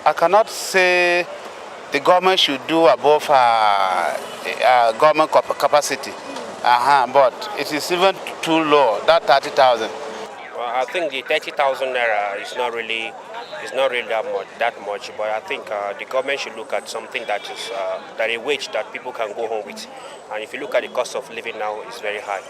I cannot say the government should do above government capacity. But it is even too low, that 30,000. Well, I think the 30,000 naira is not really that much. But I think the government should look at something that is that a wage that people can go home with. And if you look at the cost of living now, it's very high.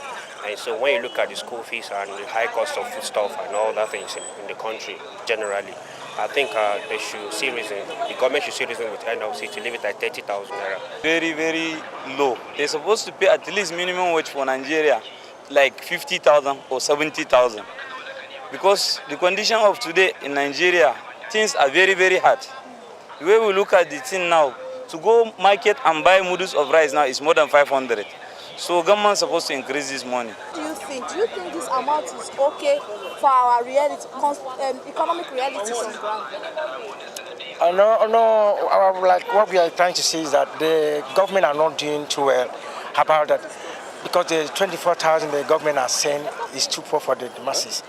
And so when you look at the school fees and the high cost of foodstuff and all that things in the country generally, I think they should see reason. The government should see reason with NLC to leave it at 30,000 naira. Very, very low. They're supposed to pay at least minimum wage for Nigeria, like 50,000 or 70,000. Because the condition of today in Nigeria, things are very, very hard. The way we look at the thing now, to go market and buy noodles of rice now is more than 500. So government is supposed to increase this money. Do you think this amount is okay for our reality, economic realities on ground? No, like what we are trying to say is that the government are not doing too well about that, because the 24,000 the government are saying is too poor for the masses.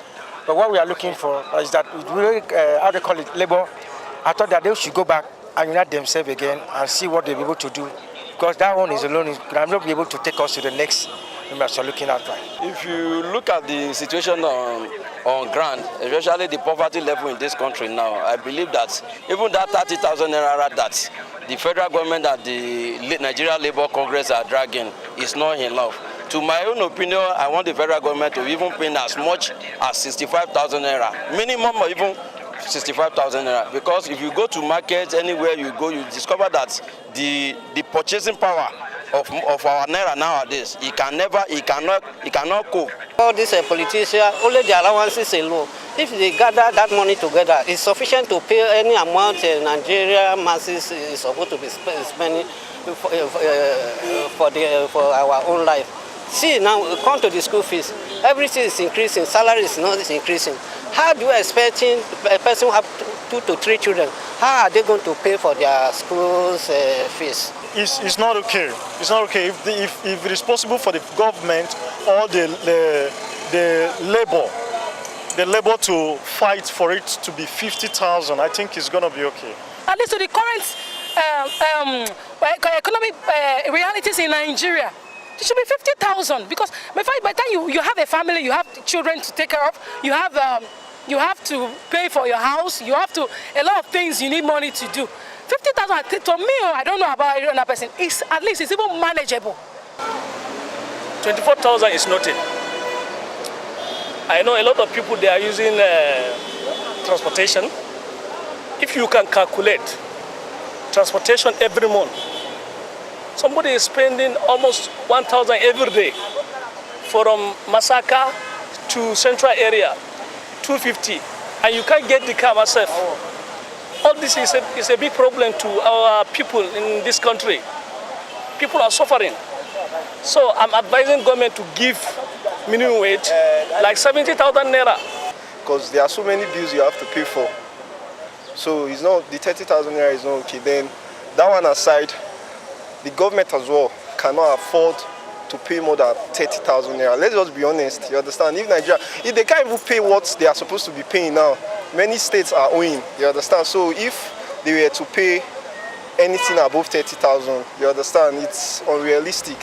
But what we are looking for is that how they call it, labor. I thought that they should go back and unite themselves again and see what they'll be able to do, because that one is alone can not be able to take us to the next we are looking at. If you look at the situation on ground, especially the poverty level in this country now, I believe that even that 30,000 naira that the federal government and the Nigeria Labour Congress are dragging is not enough. To my own opinion, I want the federal government to even pay as much as 65,000 naira, minimum or even 65,000 naira. Because if you go to market anywhere you go, you discover that the purchasing power of our naira nowadays, he cannot cope. All these politicians, only the allowances alone, if they gather that money together, it's sufficient to pay any amount Nigeria masses is supposed to be spending for our own life. See, now come to the school fees. Everything is increasing. Salary is not increasing. How do you expect a person who have 2 to 3 children? How are they going to pay for their school's fees? It's not okay. It's not okay if it is possible for the government or the labor to fight for it to be 50,000. I think it's going to be okay. At least to the current economic realities in Nigeria, it should be 50,000, because by the time you have a family, you have children to take care of, you have to pay for your house, a lot of things you need money to do. 50,000 to me, I don't know about another person, at least it's even manageable. 24,000 is nothing. I know a lot of people, they are using transportation. If you can calculate transportation every month, somebody is spending almost 1,000 every day from Masaka to central area, 250, and you can't get the car yourself. All this is a big problem to our people in this country. People are suffering. So I'm advising government to give minimum wage, like 70,000 naira. Because there are so many bills you have to pay for. So it's not, the 30,000 naira is not okay. Then that one aside, the government as well cannot afford to pay more than 30,000 naira. Let's just be honest, you understand? If they can't even pay what they are supposed to be paying now, many states are owing, you understand? So if they were to pay anything above 30,000, you understand, it's unrealistic.